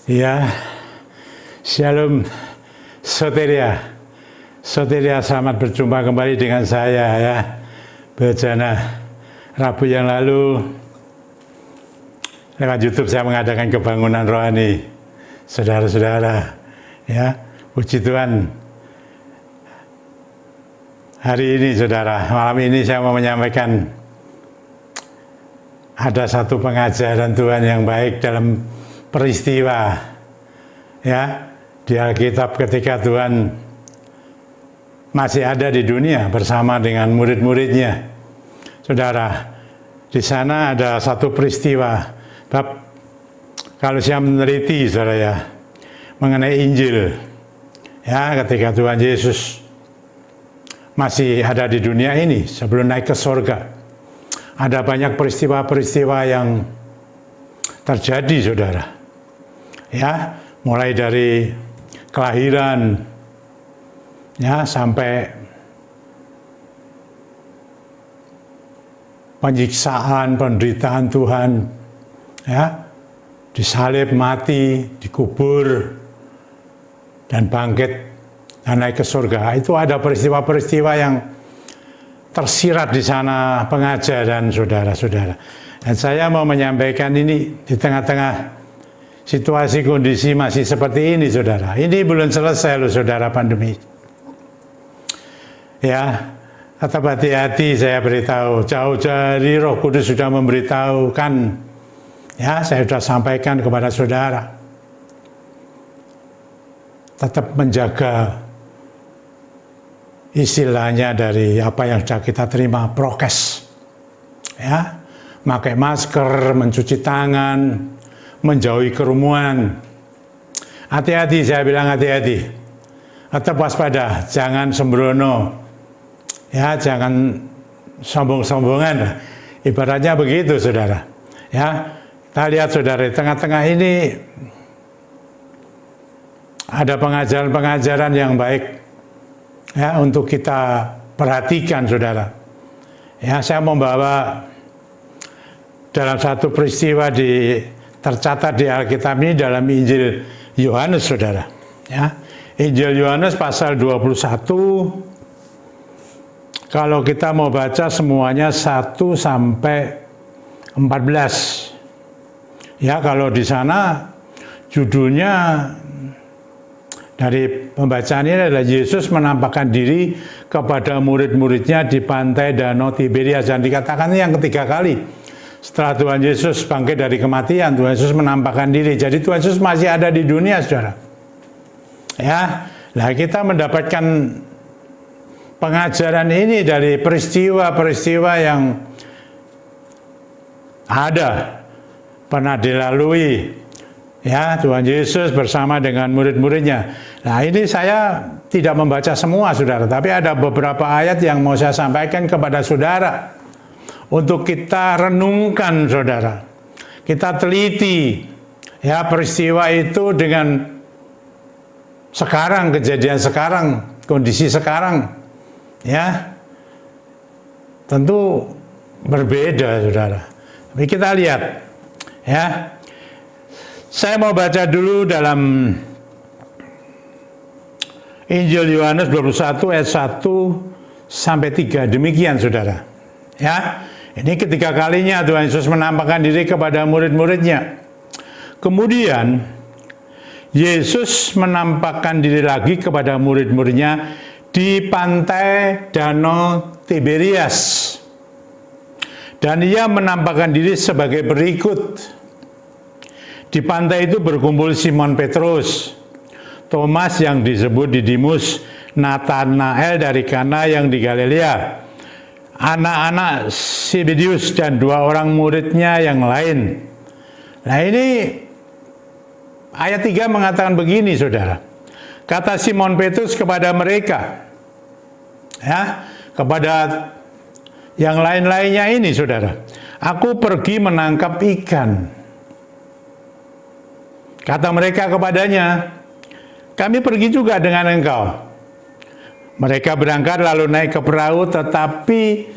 Ya, Shalom Soteria. Soteria, selamat berjumpa kembali dengan saya ya. Bejana Rabu yang lalu lewat YouTube saya mengadakan kebangunan rohani. Saudara-saudara, ya, puji Tuhan. Hari ini saudara, malam ini saya mau menyampaikan ada satu pengajaran Tuhan yang baik dalam peristiwa ya di Alkitab ketika Tuhan masih ada di dunia bersama dengan murid-muridnya. Saudara, di sana ada satu peristiwa. Kalau saya meneliti saudara ya mengenai Injil ya, ketika Tuhan Yesus masih ada di dunia ini sebelum naik ke surga, ada banyak peristiwa-peristiwa yang terjadi saudara ya, mulai dari kelahiran ya sampai penyiksaan, penderitaan Tuhan ya, disalib, mati, dikubur dan bangkit dan naik ke surga. Itu ada peristiwa-peristiwa yang tersirat di sana pengajaran saudara-saudara. Dan saya mau menyampaikan ini di tengah-tengah situasi kondisi masih seperti ini saudara. Ini belum selesai loh saudara, pandemi. Ya, tetap hati-hati, saya beritahu. Jauh dari Roh Kudus sudah memberitahukan. Ya, saya sudah sampaikan kepada saudara. Tetap menjaga istilahnya dari apa yang sudah kita terima, prokes. Ya, pakai masker, mencuci tangan, menjauhi kerumunan. Hati-hati, saya bilang hati-hati. Tetap waspada, jangan sembrono. Ya, jangan sombong-sombongan. Ibaratnya begitu, saudara. Ya, kita lihat saudara, di tengah-tengah ini ada pengajaran-pengajaran yang baik ya untuk kita perhatikan, saudara. Ya, saya membawa dalam satu peristiwa tercatat di Alkitab ini dalam Injil Yohanes, saudara. Ya, Injil Yohanes pasal 21. Kalau kita mau baca semuanya 1 sampai 14. Ya, kalau di sana judulnya dari pembacaan ini adalah Yesus menampakkan diri kepada murid-muridnya di pantai Danau Tiberias. Dan dikatakan yang ketiga kali setelah Tuhan Yesus bangkit dari kematian, Tuhan Yesus menampakkan diri. Jadi Tuhan Yesus masih ada di dunia, saudara. Ya, nah kita mendapatkan pengajaran ini dari peristiwa-peristiwa yang ada pernah dilalui ya Tuhan Yesus bersama dengan murid-muridnya. Nah, ini saya tidak membaca semua saudara, tapi ada beberapa ayat yang mau saya sampaikan kepada saudara untuk kita renungkan saudara. Kita teliti ya peristiwa itu dengan sekarang, kejadian sekarang, kondisi sekarang. Ya, tentu berbeda saudara. Tapi kita lihat ya. Saya mau baca dulu dalam Injil Yohanes 21 ayat 1 sampai 3. Demikian saudara. Ya, ini ketiga kalinya Tuhan Yesus menampakkan diri kepada murid-muridnya. Kemudian Yesus menampakkan diri lagi kepada murid-muridnya di pantai Danau Tiberias. Dan ia menampakkan diri sebagai berikut. Di pantai itu berkumpul Simon Petrus, Thomas yang disebut Didimus, Nathanael dari Kana yang di Galilea, anak-anak Zebedius dan 2 orang muridnya yang lain. Nah, ini ayat 3 mengatakan begini saudara. Kata Simon Petrus kepada mereka, ya, kepada yang lain-lainnya ini saudara, aku pergi menangkap ikan. Kata mereka kepadanya, kami pergi juga dengan engkau. Mereka berangkat lalu naik ke perahu, tetapi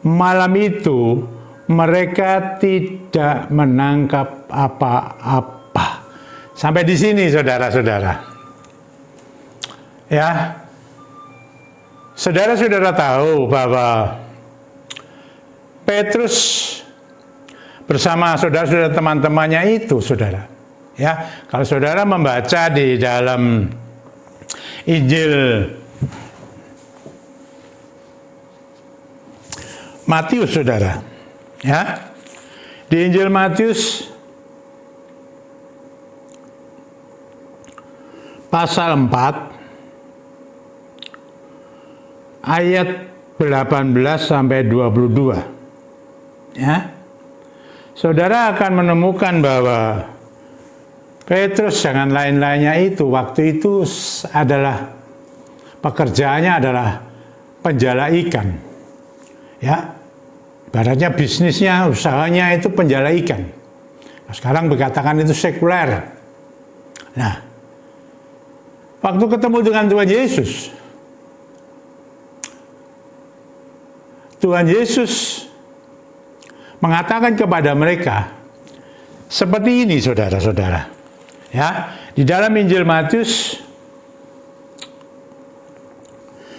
malam itu mereka tidak menangkap apa-apa. Sampai di sini saudara-saudara. Ya. Saudara-saudara tahu bahwa Petrus bersama saudara-saudara teman-temannya itu, saudara. Ya, kalau saudara membaca di dalam Injil Matius, saudara. Ya. Di Injil Matius pasal 4 ayat 18 sampai 22. Ya. Saudara akan menemukan bahwa Petrus dengan lain-lainnya itu waktu itu adalah pekerjaannya adalah penjala ikan. Ya. Ibaratnya bisnisnya, usahanya itu penjala ikan. Nah, sekarang berkatakan itu sekuler. Nah, waktu ketemu dengan Tuhan Yesus, Tuhan Yesus mengatakan kepada mereka seperti ini, saudara-saudara. Ya, di dalam Injil Matius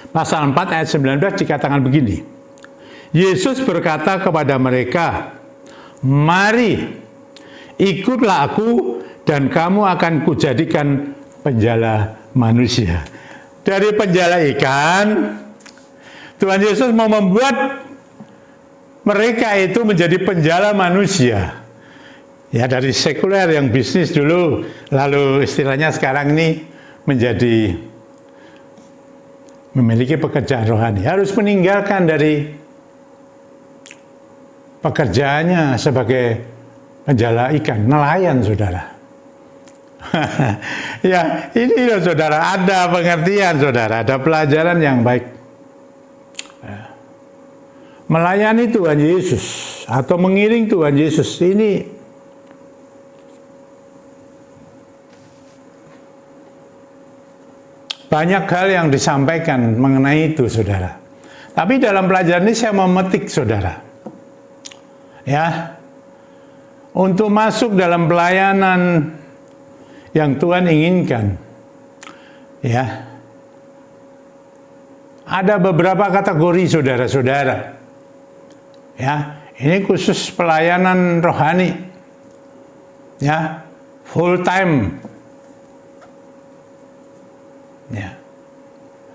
pasal 4 ayat 19 dikatakan begini. Yesus berkata kepada mereka, "Mari, ikutlah aku dan kamu akan kujadikan penjala manusia." Dari penjala ikan, Tuhan Yesus mau membuat mereka itu menjadi penjala manusia. Ya, dari sekuler yang bisnis dulu, lalu istilahnya sekarang ini menjadi memiliki pekerjaan rohani. Harus meninggalkan dari pekerjaannya sebagai penjala ikan, nelayan, saudara. Ya, ini loh saudara, ada pengertian, saudara, ada pelajaran yang baik. Melayani Tuhan Yesus atau mengiring Tuhan Yesus ini banyak hal yang disampaikan mengenai itu, saudara. Tapi dalam pelajaran ini saya memetik, saudara. Ya, untuk masuk dalam pelayanan yang Tuhan inginkan, ya, ada beberapa kategori, saudara-saudara. Ya, ini khusus pelayanan rohani. Ya, full time. Ya.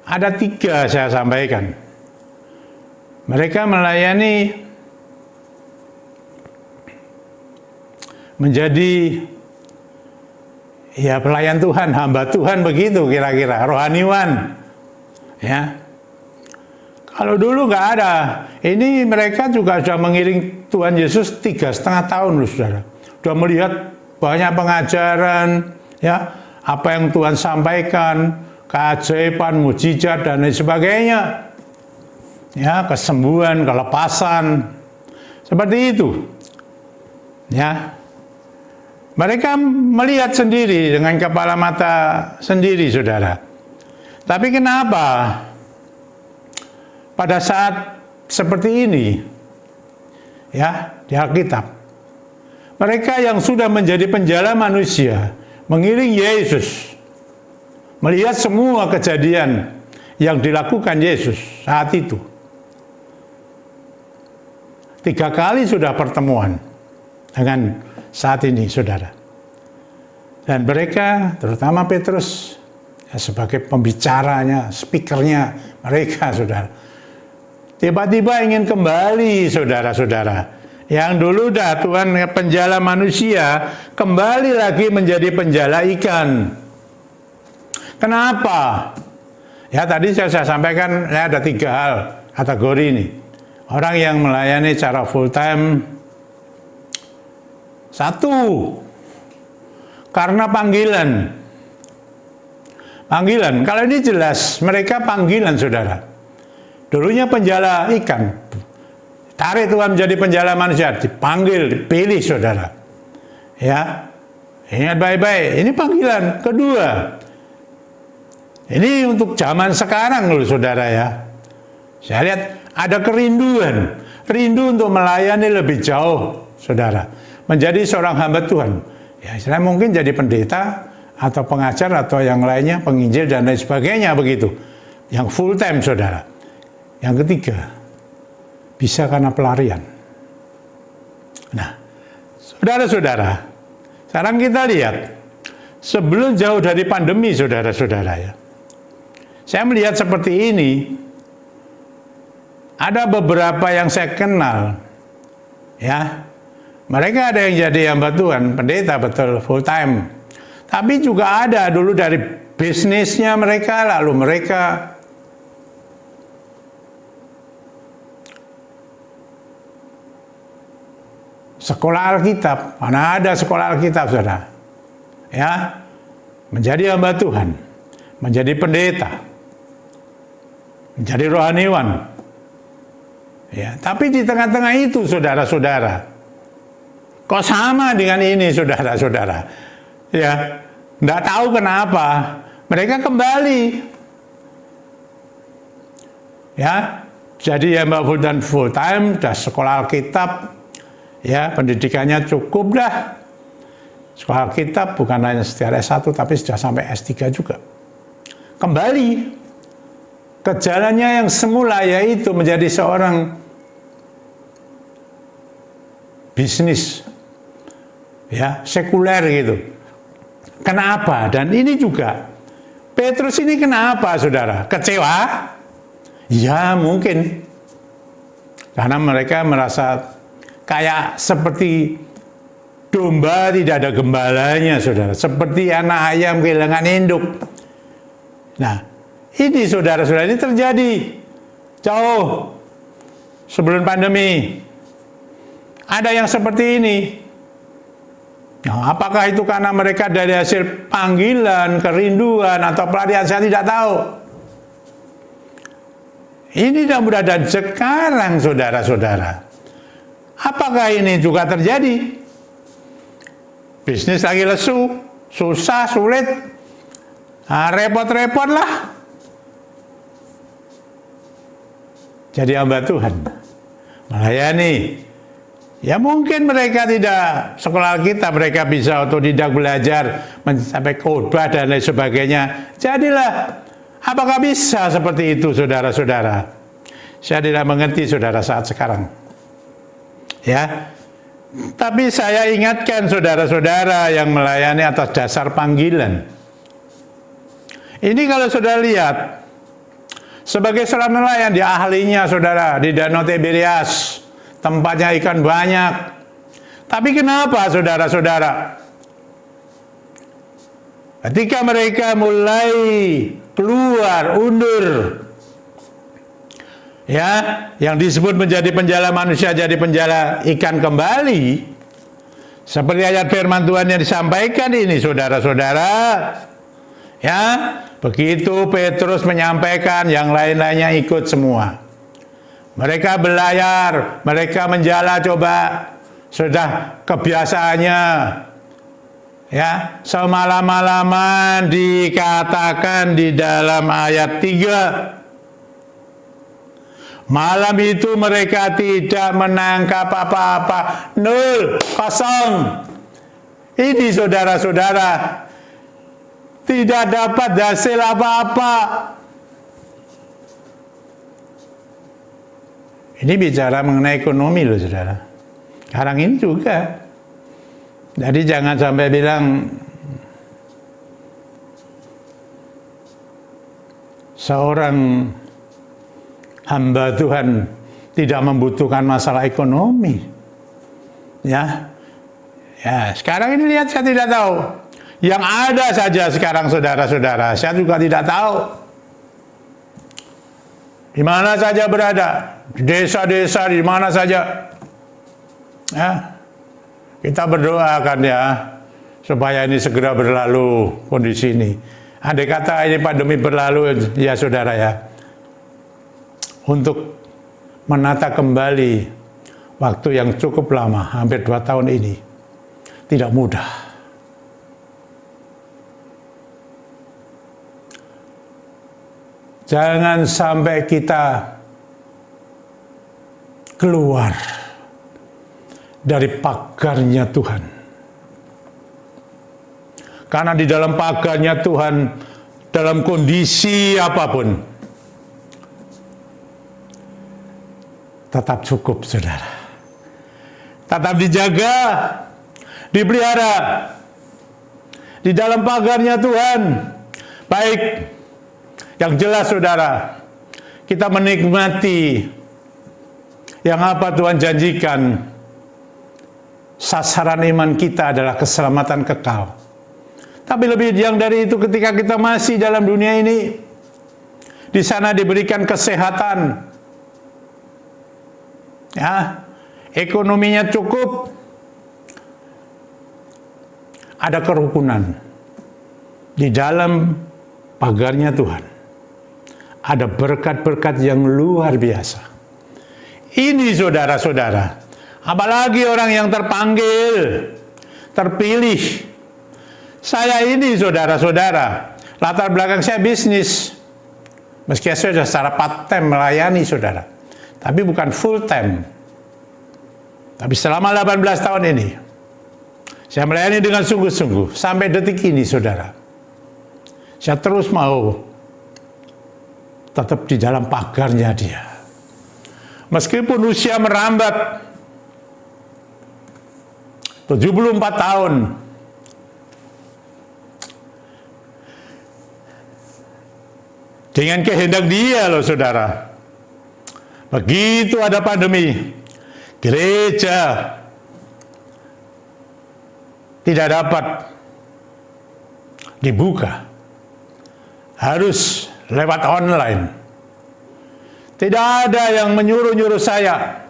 Ada 3 saya sampaikan. Mereka melayani menjadi ya pelayan Tuhan, hamba Tuhan begitu kira-kira, rohaniwan. Ya. Kalau dulu nggak ada, ini mereka juga sudah mengiring Tuhan Yesus 3,5 tahun, loh, saudara. Sudah melihat banyak pengajaran, ya, apa yang Tuhan sampaikan, keajaiban, mujizat dan lain sebagainya, ya, kesembuhan, kelepasan, seperti itu, ya. Mereka melihat sendiri dengan kepala mata sendiri, saudara. Tapi kenapa pada saat seperti ini, ya, di Alkitab, mereka yang sudah menjadi penjala manusia, mengiring Yesus, melihat semua kejadian yang dilakukan Yesus saat itu. 3 kali sudah pertemuan dengan saat ini, saudara. Dan mereka, terutama Petrus, ya, sebagai pembicaranya, speakernya mereka, saudara, tiba-tiba ingin kembali, saudara-saudara. Yang dulu dah Tuhan penjala manusia, kembali lagi menjadi penjala ikan. Kenapa? Ya, tadi saya sampaikan, ya, ada 3 hal kategori ini. Orang yang melayani secara full time. 1, karena panggilan. Panggilan, kalau ini jelas mereka panggilan, saudara. Dulunya penjala ikan, tarik Tuhan menjadi penjala manusia, dipanggil, dipilih, saudara. Ya, ingat baik-baik, ini panggilan. Kedua, ini untuk zaman sekarang loh, saudara, ya. Saya lihat ada kerinduan, rindu untuk melayani lebih jauh, saudara. Menjadi seorang hamba Tuhan. Ya, istilahnya mungkin jadi pendeta, atau pengajar, atau yang lainnya, penginjil, dan lain sebagainya, begitu. Yang full time, saudara. Yang ketiga, bisa karena pelarian. Nah, saudara-saudara, sekarang kita lihat, sebelum jauh dari pandemi, saudara-saudara ya, saya melihat seperti ini, ada beberapa yang saya kenal, ya, mereka ada yang jadi hamba Tuhan, pendeta betul, full time. Tapi juga ada dulu dari bisnisnya mereka, lalu mereka sekolah Alkitab, mana ada sekolah Alkitab, saudara. Ya, menjadi hamba Tuhan, menjadi pendeta, menjadi rohaniwan. Ya, tapi di tengah-tengah itu, saudara-saudara, kok sama dengan ini, saudara-saudara? Ya, nggak tahu kenapa mereka kembali. Ya, jadi hamba full time, dah sekolah Alkitab, ya, pendidikannya cukup dah. Sekolah Alkitab bukan hanya secara S1, tapi sudah sampai S3 juga. Kembali ke jalannya yang semula, yaitu menjadi seorang bisnis, ya, sekuler gitu. Kenapa? Dan ini juga Petrus ini kenapa, saudara? Kecewa? Ya, mungkin karena mereka merasa kayak seperti domba tidak ada gembalanya, saudara. Seperti anak ayam kehilangan induk. Nah, ini saudara-saudara, ini terjadi jauh sebelum pandemi. Ada yang seperti ini. Nah, apakah itu karena mereka dari hasil panggilan, kerinduan, atau pelarian, saya tidak tahu. Ini tidak mudah. Dan sekarang, saudara-saudara, apakah ini juga terjadi? Bisnis lagi lesu, susah, sulit, repot-repot lah. Jadi hamba Tuhan, melayani. Ya mungkin mereka tidak sekolah kita, mereka bisa otodidak belajar sampai khotbah dan lain sebagainya. Jadilah, apakah bisa seperti itu, saudara-saudara? Saya tidak mengerti, saudara, saat sekarang. Ya, tapi saya ingatkan saudara-saudara yang melayani atas dasar panggilan. Ini kalau saudara lihat, sebagai seorang nelayan, di ahlinya, saudara, di Danau Tiberias, tempatnya ikan banyak. Tapi kenapa, saudara-saudara? Ketika mereka mulai keluar, undur, ya, yang disebut menjadi penjala manusia, jadi penjala ikan kembali, seperti ayat firman Tuhan yang disampaikan ini, saudara-saudara. Ya, begitu Petrus menyampaikan, yang lain-lainnya ikut semua. Mereka belayar, mereka menjala, coba, sudah kebiasaannya. Ya, semalam-malaman dikatakan di dalam ayat 3. Malam itu mereka tidak menangkap apa-apa, 0, kosong. Ini saudara-saudara, tidak dapat hasil apa-apa. Ini bicara mengenai ekonomi loh, saudara. Sekarang ini juga. Jadi jangan sampai bilang seorang hamba Tuhan tidak membutuhkan masalah ekonomi. Ya, ya, sekarang ini lihat, saya tidak tahu. Yang ada saja sekarang, saudara-saudara, saya juga tidak tahu. Di mana saja berada, di desa-desa, di mana saja. Ya, kita berdoakan ya, supaya ini segera berlalu, kondisi ini. Andai kata ini pandemi berlalu, ya saudara ya, untuk menata kembali waktu yang cukup lama, hampir 2 tahun ini, tidak mudah. Jangan sampai kita keluar dari pagarnya Tuhan. Karena di dalam pagarnya Tuhan, dalam kondisi apapun, tetap cukup, saudara. Tetap dijaga, dipelihara di dalam pagarnya Tuhan. Baik, yang jelas, saudara, kita menikmati yang apa Tuhan janjikan. Sasaran iman kita adalah keselamatan kekal. Tapi lebih yang dari itu, ketika kita masih dalam dunia ini, di sana diberikan kesehatan, ya, ekonominya cukup, ada kerukunan di dalam pagarnya Tuhan. Ada berkat-berkat yang luar biasa. Ini, saudara-saudara, apalagi orang yang terpanggil, terpilih. Saya ini, saudara-saudara, latar belakang saya bisnis. Meski saya sudah secara part-time melayani, saudara, tapi bukan full-time. Tapi selama 18 tahun ini, saya melayani dengan sungguh-sungguh. Sampai detik ini, saudara, saya terus mau tetap di dalam pagarnya Dia. Meskipun usia merambat 74 tahun, dengan kehendak Dia loh, saudara. Begitu ada pandemi, gereja tidak dapat dibuka, harus lewat online. Tidak ada yang menyuruh-nyuruh saya,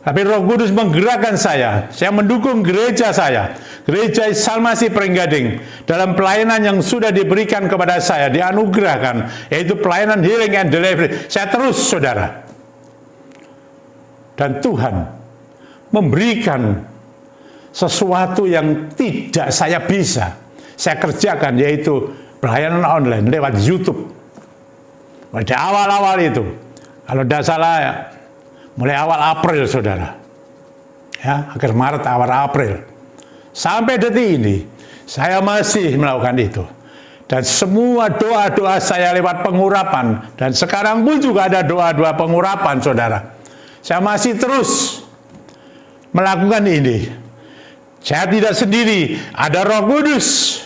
tapi Roh Kudus menggerakkan saya. Saya mendukung gereja saya, Gereja Salmasi Pringgading, dalam pelayanan yang sudah diberikan kepada saya, dianugerahkan, yaitu pelayanan healing and delivery. Saya terus, saudara. Dan Tuhan memberikan sesuatu yang tidak saya bisa saya kerjakan, yaitu pelayanan online lewat YouTube. Pada awal-awal itu, kalau tidak salah, mulai awal April, saudara, ya, akhir Maret, awal April, sampai detik ini, saya masih melakukan itu. Dan semua doa-doa saya lewat pengurapan, dan sekarang pun juga ada doa-doa pengurapan, saudara. Saya masih terus melakukan ini. Saya tidak sendiri, ada Roh Kudus.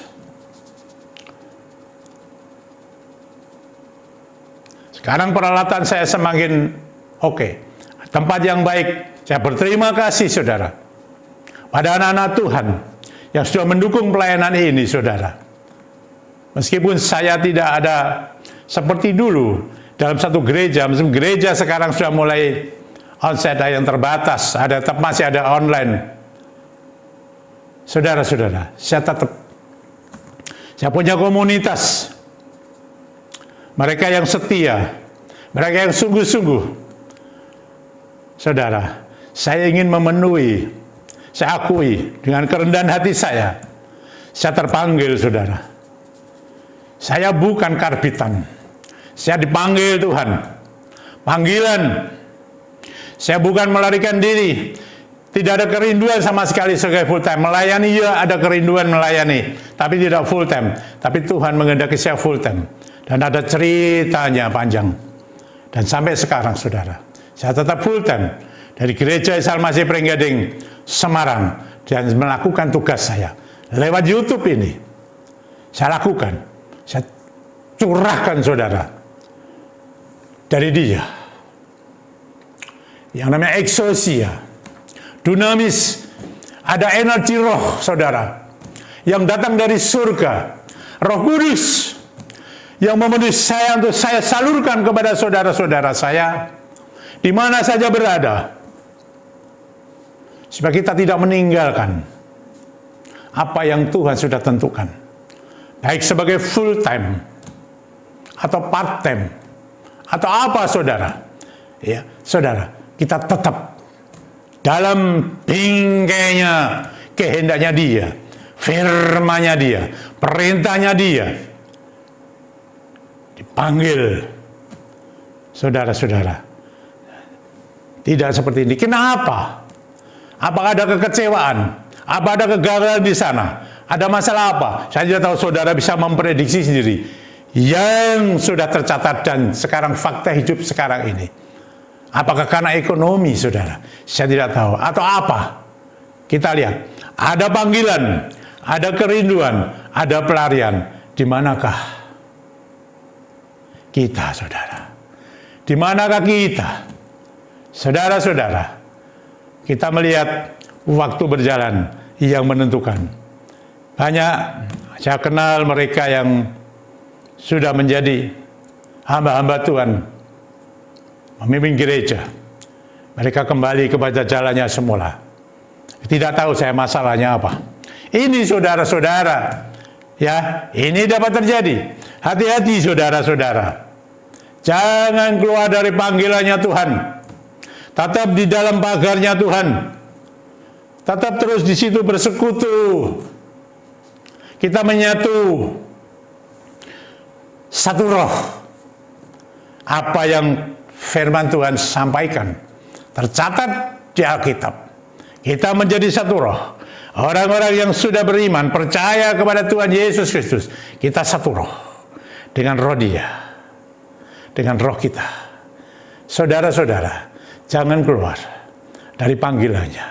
Sekarang peralatan saya semakin oke. Tempat yang baik. Saya berterima kasih, saudara, pada anak-anak Tuhan yang sudah mendukung pelayanan ini, saudara. Meskipun saya tidak ada seperti dulu dalam satu gereja, meskipun gereja sekarang sudah mulai onsite yang terbatas, masih ada online. Saudara-saudara, saya punya komunitas. Mereka yang setia, mereka yang sungguh-sungguh. Saudara, saya ingin memenuhi, saya akui dengan kerendahan hati saya terpanggil, saudara. Saya bukan karbitan, saya dipanggil Tuhan. Panggilan, saya bukan melarikan diri. Tidak ada kerinduan sama sekali sebagai full time. Melayani, ya, ada kerinduan melayani, tapi tidak full time. Tapi Tuhan menghendaki saya full time. Dan ada ceritanya panjang. Dan sampai sekarang, saudara, saya tetap full time dari Gereja Salmasi Pringgading Semarang, dan melakukan tugas saya lewat YouTube ini. Saya lakukan, saya curahkan, saudara, dari Dia yang namanya eksosia, dunamis. Ada energi roh, saudara, yang datang dari surga, Roh Kudus yang memenuhi saya untuk saya salurkan kepada saudara-saudara saya di mana saja berada, supaya kita tidak meninggalkan apa yang Tuhan sudah tentukan, baik sebagai full time atau part time atau apa, saudara. Ya, saudara, kita tetap dalam bingkainya kehendaknya Dia, firman-Nya Dia, perintahnya Dia. Dipanggil, saudara-saudara, tidak seperti ini. Kenapa? Apakah ada kekecewaan? Apa ada kegagalan di sana? Ada masalah apa? Saya tidak tahu saudara bisa memprediksi sendiri. Yang sudah tercatat dan sekarang fakta hidup sekarang ini. Apakah karena ekonomi, saudara? Saya tidak tahu. Atau apa? Kita lihat. Ada panggilan, ada kerinduan, ada pelarian. Di manakah kita, saudara? Di manakah kita? Saudara-saudara, kita melihat waktu berjalan yang menentukan. Banyak saya kenal mereka yang sudah menjadi hamba-hamba Tuhan, memimpin gereja. Mereka kembali kepada jalannya semula. Tidak tahu saya masalahnya apa. Ini saudara-saudara, ya, ini dapat terjadi. Hati-hati saudara-saudara. Jangan keluar dari panggilannya Tuhan. Tetap di dalam pagarnya Tuhan. Tetap terus di situ bersekutu. Kita menyatu. Satu roh. Apa yang firman Tuhan sampaikan tercatat di Alkitab. Kita menjadi satu roh. Orang-orang yang sudah beriman, percaya kepada Tuhan Yesus Kristus. Kita satu roh. Dengan roh Dia. Dengan roh kita. Saudara-saudara, jangan keluar dari panggilannya.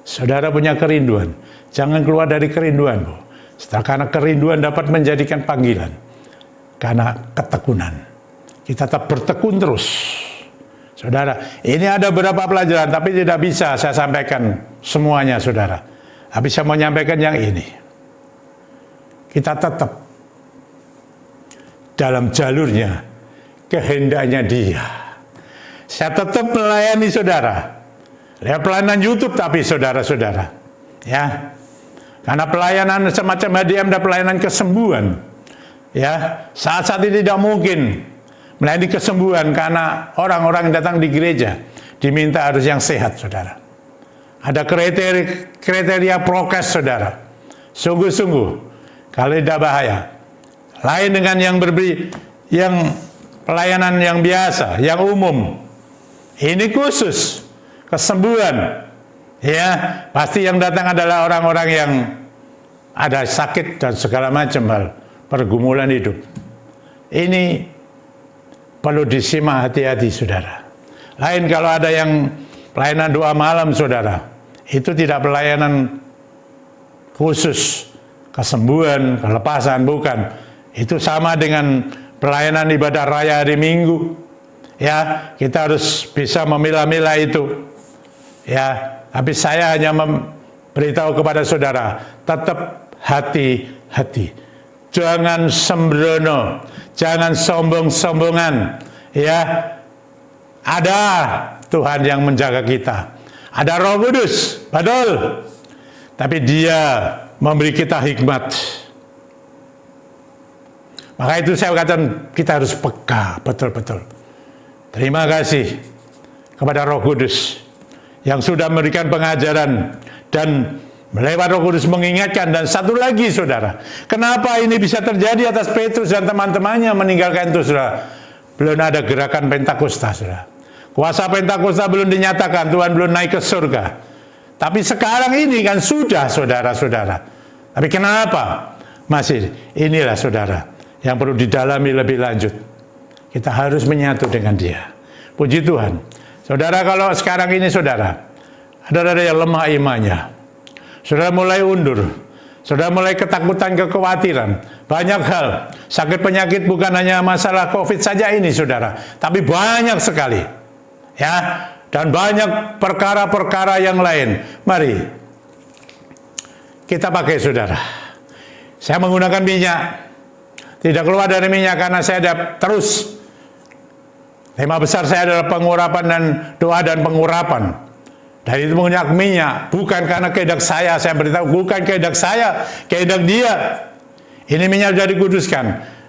Saudara punya kerinduan, jangan keluar dari kerinduanmu. Karena kerinduan dapat menjadikan panggilan. Karena ketekunan. Kita tetap bertekun terus. Saudara, ini ada beberapa pelajaran, tapi tidak bisa saya sampaikan semuanya, saudara. Tapi saya mau menyampaikan yang ini. Kita tetap dalam jalurnya, kehendaknya Dia. Saya tetap melayani saudara. Lihat pelayanan YouTube tapi saudara-saudara. Ya. Karena pelayanan semacam HDM dan pelayanan kesembuhan. Ya, saat-saat ini tidak mungkin melayani kesembuhan karena orang-orang yang datang di gereja diminta harus yang sehat, saudara. Ada kriteria prokes, saudara. Sungguh-sungguh, kalau tidak bahaya. Lain dengan yang pelayanan yang biasa, yang umum. Ini khusus kesembuhan. Ya, pasti yang datang adalah orang-orang yang ada sakit dan segala macam hal pergumulan hidup. Ini perlu disimak hati-hati, saudara. Lain kalau ada yang pelayanan doa malam, saudara. Itu tidak pelayanan khusus kesembuhan, kelepasan, bukan. Itu sama dengan pelayanan ibadah raya hari Minggu. Ya, kita harus bisa memilah-milah itu. Ya, tapi saya hanya memberitahu kepada saudara, tetap hati-hati. Jangan sembrono, jangan sombong-sombongan. Ya, ada Tuhan yang menjaga kita. Ada Roh Kudus, betul. Tapi Dia memberi kita hikmat. Maka itu saya katakan kita harus peka, betul-betul. Terima kasih kepada Roh Kudus yang sudah memberikan pengajaran dan melewat Roh Kudus mengingatkan. Dan satu lagi, saudara, kenapa ini bisa terjadi atas Petrus dan teman-temannya meninggalkan itu, saudara? Belum ada gerakan Pentakosta, saudara. Kuasa Pentakosta belum dinyatakan, Tuhan belum naik ke surga. Tapi sekarang ini kan sudah, saudara-saudara. Tapi kenapa masih? Inilah, saudara, yang perlu didalami lebih lanjut. Kita harus menyatu dengan Dia. Puji Tuhan. Saudara, kalau sekarang ini, saudara, ada yang lemah imannya. Saudara mulai undur. Saudara mulai ketakutan, kekhawatiran. Banyak hal. Sakit penyakit bukan hanya masalah COVID saja ini, saudara. Tapi banyak sekali. Ya. Dan banyak perkara-perkara yang lain. Mari kita pakai, saudara. Saya menggunakan minyak. Tidak keluar dari minyak karena saya ada terus. Tema besar saya adalah pengurapan dan doa dan pengurapan. Dan itu menggunakan minyak. Bukan karena kehendak saya beritahu. Bukan kehendak saya, kehendak Dia. Ini minyak sudah dikuduskan.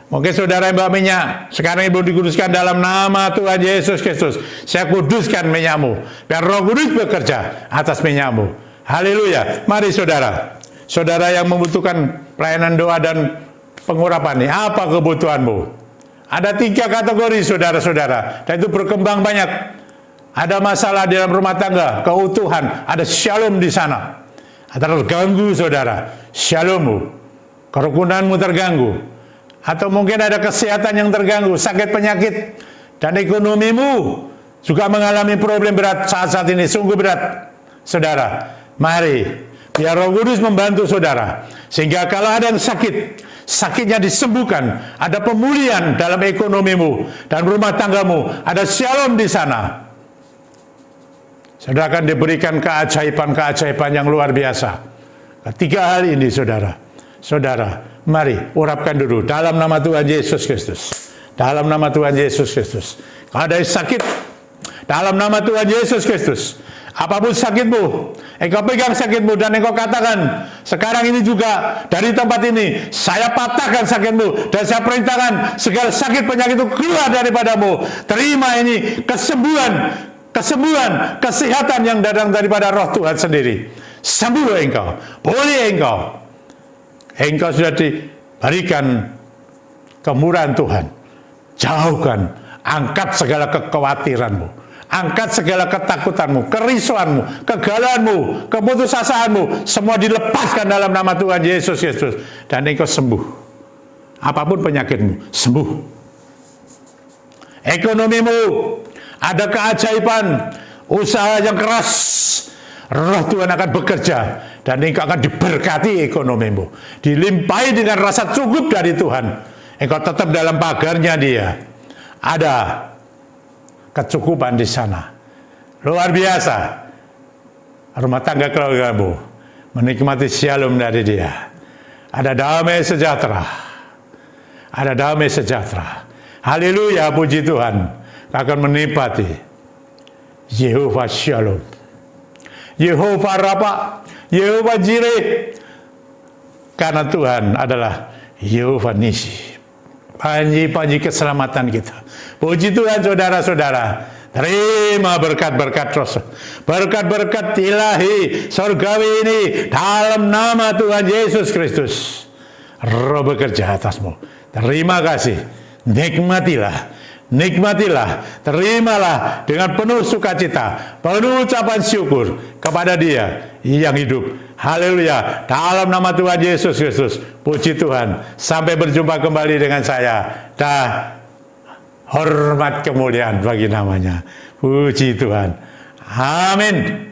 Mungkin saudara yang bawa minyak, sekarang ibu dikuduskan dalam nama Tuhan Yesus Kristus. Saya kuduskan minyakmu. Biar Roh Kudus bekerja atas minyakmu. Haleluya. Mari saudara. Saudara yang membutuhkan pelayanan doa dan pengurapan ini, apa kebutuhanmu? Ada 3 kategori, saudara-saudara, dan itu berkembang banyak. Ada masalah di dalam rumah tangga, keutuhan, ada shalom di sana. Ada terganggu saudara, shalommu, kerukunanmu terganggu. Atau mungkin ada kesehatan yang terganggu, sakit penyakit, dan ekonomimu juga mengalami problem berat saat-saat ini, sungguh berat. Saudara, mari, biar Roh Kudus membantu saudara. Sehingga kalau ada yang sakit, sakitnya disembuhkan, ada pemulihan dalam ekonomimu dan rumah tanggamu, ada shalom di sana. Saudara akan diberikan keajaiban-keajaiban yang luar biasa. Ketiga hal ini saudara. Saudara, mari urapkan dulu dalam nama Tuhan Yesus Kristus. Dalam nama Tuhan Yesus Kristus. Kalau ada yang sakit, dalam nama Tuhan Yesus Kristus. Apapun sakitmu, engkau pegang sakitmu dan engkau katakan, sekarang ini juga dari tempat ini, saya patahkan sakitmu dan saya perintahkan segala sakit penyakit itu keluar daripadamu. Terima ini kesembuhan, kesehatan yang datang daripada Roh Tuhan sendiri. Sembuh engkau, boleh engkau. Engkau sudah diberikan kemurahan Tuhan. Jauhkan, angkat segala kekhawatiranmu, angkat segala ketakutanmu, kerisauanmu, kegalauanmu, keputusasaanmu, semua dilepaskan dalam nama Tuhan Yesus Kristus. Dan engkau sembuh. Apapun penyakitmu, sembuh. Ekonomimu, ada keajaiban, usaha yang keras, Roh Tuhan akan bekerja, dan engkau akan diberkati ekonomimu, dilimpahi dengan rasa cukup dari Tuhan. Engkau tetap dalam pagarnya Dia, ada kecukupan di sana, luar biasa. Rumah tangga keluargamu menikmati shalom dari Dia, ada damai sejahtera, ada damai sejahtera. Haleluya, puji Tuhan. Akan menikmati Yehova Shalom, Yehova Rafa, Yehova Jireh. Karena Tuhan adalah Yehova Nisi, panji-panji keselamatan kita. Puji Tuhan saudara-saudara. Terima berkat-berkat Roh, berkat-berkat ilahi surgawi ini dalam nama Tuhan Yesus Kristus. Roh bekerja atasmu. Terima kasih. Nikmatilah, terimalah dengan penuh sukacita, penuh ucapan syukur kepada Dia yang hidup. Haleluya, dalam nama Tuhan Yesus Kristus. Puji Tuhan, sampai berjumpa kembali dengan saya. Hormat kemuliaan bagi namanya. Puji Tuhan, amin.